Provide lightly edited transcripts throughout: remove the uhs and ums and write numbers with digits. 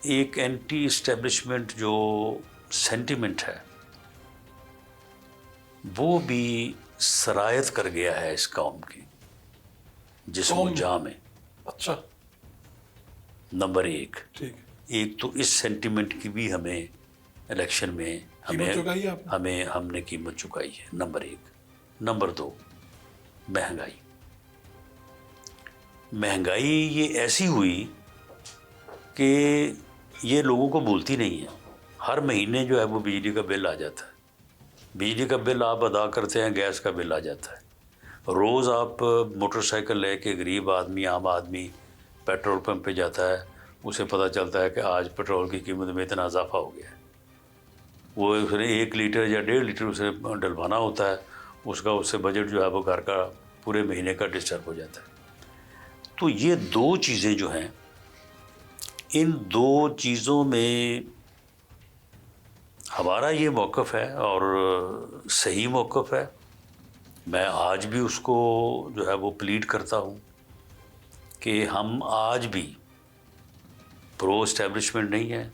ایک anti establishment جو sentiment ہے وہ بھی سرایت کر گیا ہے اس قوم کی جسم و جاں میں. اچھا نمبر ایک. ٹھیک. ایک تو اس سینٹیمنٹ کی بھی ہمیں الیکشن میں ہم نے قیمت چکائی ہے. نمبر ایک. نمبر دو، مہنگائی یہ ایسی ہوئی کہ یہ لوگوں کو بولتی نہیں ہے. ہر مہینے جو ہے وہ بجلی کا بل آ جاتا ہے. بجلی کا بل آپ ادا کرتے ہیں، گیس کا بل آ جاتا ہے. روز آپ موٹر سائیکل لے کے غریب آدمی، عام آدمی پیٹرول پمپ پہ جاتا ہے، اسے پتہ چلتا ہے کہ آج پیٹرول کی قیمت میں اتنا اضافہ ہو گیا ہے. وہ اس نے 1 لیٹر یا 1.5 لیٹر اسے ڈلوانا ہوتا ہے، اس سے بجٹ جو ہے وہ گھر کا پورے مہینے کا ڈسٹرب ہو جاتا ہے. تو یہ دو چیزیں جو ہیں، ان دو چیزوں میں ہمارا یہ موقف ہے اور صحیح موقف ہے. میں آج بھی اس کو جو ہے وہ پلیڈ کرتا ہوں کہ ہم آج بھی پرو اسٹیبلشمنٹ نہیں ہیں،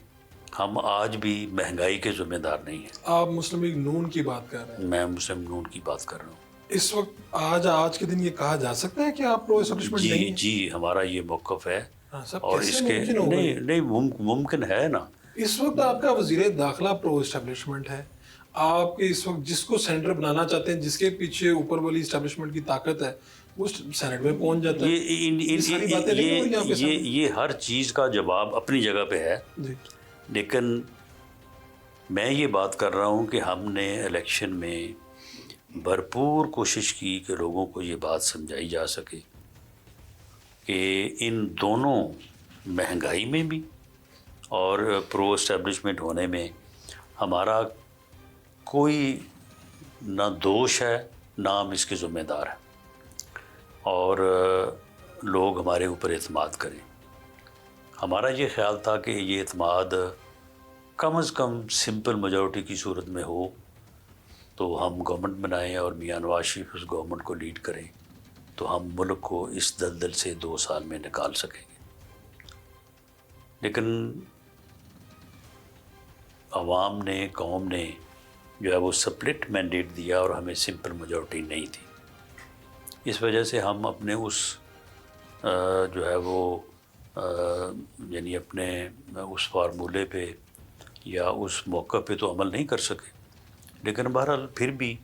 ہم آج بھی مہنگائی کے ذمہ دار نہیں ہیں. آپ مسلم لیگ نون کی بات کر رہے ہیں. میں مسلم نون کی بات کر رہا ہوں. اس وقت آج کے دن یہ کہا جا سکتا ہے کہ آپ پرو اسٹیبلشمنٹ نہیں ہیں؟ جی ہمارا یہ موقف ہے. اور اس کے نہیں ممکن ہے نا. اس وقت آپ کا وزیر داخلہ پرو اسٹیبلشمنٹ ہے. آپ کے اس وقت جس کو سینٹر بنانا چاہتے ہیں، جس کے پیچھے اوپر والی اسٹیبلشمنٹ کی طاقت ہے، وہ سینٹ میں پہنچ جاتا ہے. یہ ہر چیز کا جواب اپنی جگہ پہ ہے. لیکن میں یہ بات کر رہا ہوں کہ ہم نے الیکشن میں بھرپور کوشش کی کہ لوگوں کو یہ بات سمجھائی جا سکے کہ ان دونوں، مہنگائی میں بھی اور پرو اسٹیبلشمنٹ ہونے میں، ہمارا کوئی نہ دوش ہے نہ ہم اس کے ذمہ دار ہیں. اور لوگ ہمارے اوپر اعتماد کریں. ہمارا یہ خیال تھا کہ یہ اعتماد کم از کم سمپل میجورٹی کی صورت میں ہو تو ہم گورنمنٹ بنائیں اور میاں نواز شریف اس گورنمنٹ کو لیڈ کریں تو ہم ملک کو اس دلدل سے 2 سال میں نکال سکیں گے. لیکن عوام نے، قوم نے جو ہے وہ سپلٹ مینڈیٹ دیا اور ہمیں سمپل میجورٹی نہیں تھی. اس وجہ سے ہم اپنے اس جو ہے وہ یعنی اپنے اس فارمولے پہ یا اس موقع پہ تو عمل نہیں کر سکے. لیکن بہرحال پھر بھی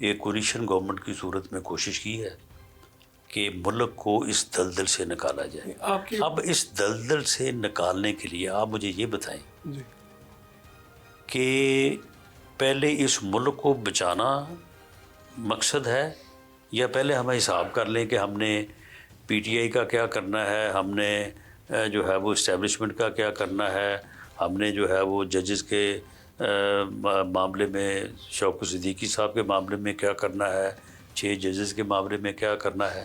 ایک کولیشن گورنمنٹ کی صورت میں کوشش کی ہے کہ ملک کو اس دلدل سے نکالا جائے. اب اس دلدل سے نکالنے کے لیے آپ مجھے یہ بتائیں کہ پہلے اس ملک کو بچانا مقصد ہے یا پہلے ہم حساب کر لیں کہ ہم نے پی ٹی آئی کا کیا کرنا ہے، ہم نے جو ہے وہ اسٹیبلشمنٹ کا کیا کرنا ہے، ہم نے جو ہے وہ ججز کے معاملے میں، شوکت صدیقی صاحب کے معاملے میں کیا کرنا ہے، 6 ججز کے معاملے میں کیا کرنا ہے.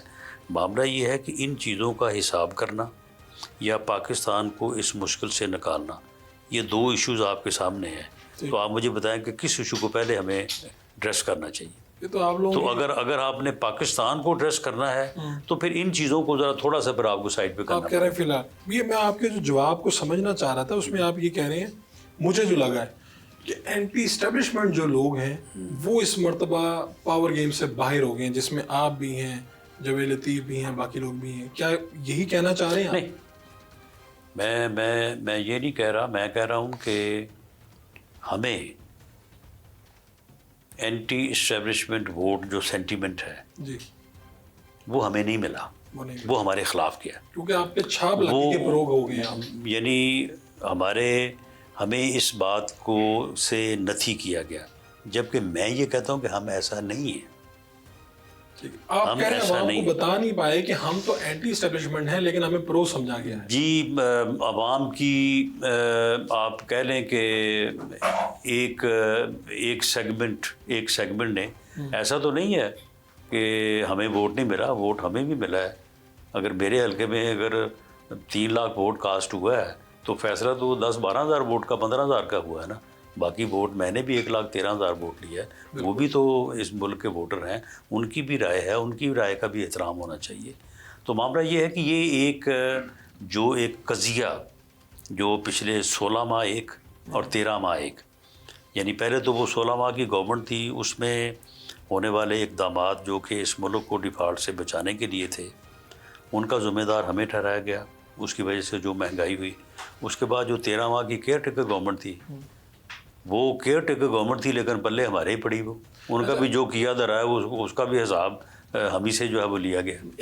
معاملہ یہ ہے کہ ان چیزوں کا حساب کرنا یا پاکستان کو اس مشکل سے نکالنا، یہ 2 ایشوز آپ کے سامنے ہیں. تو آپ مجھے بتائیں کہ کس ایشو کو پہلے ہمیں ایڈریس کرنا چاہیے. تو اگر آپ نے پاکستان کو ایڈریس کرنا ہے تو پھر ان چیزوں کو ذرا تھوڑا سا پھر آپ کو سائڈ پہ کرنا. آپ کہہ رہے ہیں فی الحال یہ میں آپ کے جو جواب کو سمجھنا چاہ رہا تھا، اس میں آپ یہ کہہ رہے ہیں، مجھے جو لگا ہے کہ اینٹی اسٹیبلشمنٹ جو لوگ ہیں وہ اس مرتبہ پاور گیم سے باہر ہو گئے ہیں، جس میں آپ بھی ہیں، جاوید لطیف بھی ہیں، باقی لوگ بھی ہیں. کیا یہی کہنا چاہ رہے ہیں؟ نہیں، میں یہ نہیں کہہ رہا. میں کہہ رہا ہوں کہ ہمیں اینٹی اسٹیبلشمنٹ ووٹ جو سینٹیمنٹ ہے جی وہ ہمیں نہیں ملا، وہ ہمارے خلاف کیا، کیونکہ آپ پہ چھاپ لگی کے فروغ ہو گئے. یعنی ہمیں اس بات کو سے نفی کیا گیا، جبکہ میں یہ کہتا ہوں کہ ہم ایسا نہیں ہیں. آپ کہہ رہے ہیں عوام کو بتا نہیں پائے کہ ہم تو اینٹی اسٹیبلشمنٹ ہیں لیکن ہمیں پرو سمجھا گیا ہے. جی عوام کی آپ کہہ لیں کہ ایک سیگمنٹ نے، ایسا تو نہیں ہے کہ ہمیں ووٹ نہیں ملا، ووٹ ہمیں بھی ملا ہے. اگر میرے حلقے میں اگر 3 لاکھ ووٹ کاسٹ ہوا ہے تو فیصلہ تو 10-12 ہزار ووٹ کا، 15 ہزار کا ہوا ہے نا. باقی ووٹ میں نے بھی 1,13,000 ووٹ لیا ہے، وہ بھی تو اس ملک کے ووٹر ہیں، ان کی بھی رائے ہے، ان کی رائے کا بھی احترام ہونا چاہیے. تو معاملہ یہ ہے کہ یہ ایک قضیہ جو پچھلے 16 ماہ ایک اور 13 ماہ ایک، یعنی پہلے تو وہ 16 ماہ کی گورنمنٹ تھی، اس میں ہونے والے اقدامات جو کہ اس ملک کو ڈیفالٹ سے بچانے کے لیے تھے ان کا ذمہ دار ہمیں ٹھہرایا گیا، اس کی وجہ سے جو مہنگائی ہوئی۔ اس کے بعد جو 13 ماہ کی کیئر ٹیکر گورنمنٹ تھی، وہ کیئر ٹیکر گورنمنٹ تھی لیکن پلے ہمارے ہی پڑی، وہ ان کا بھی جو کیا دھرا ہے اس کا بھی حساب ہم ہی سے جو ہے وہ لیا گیا۔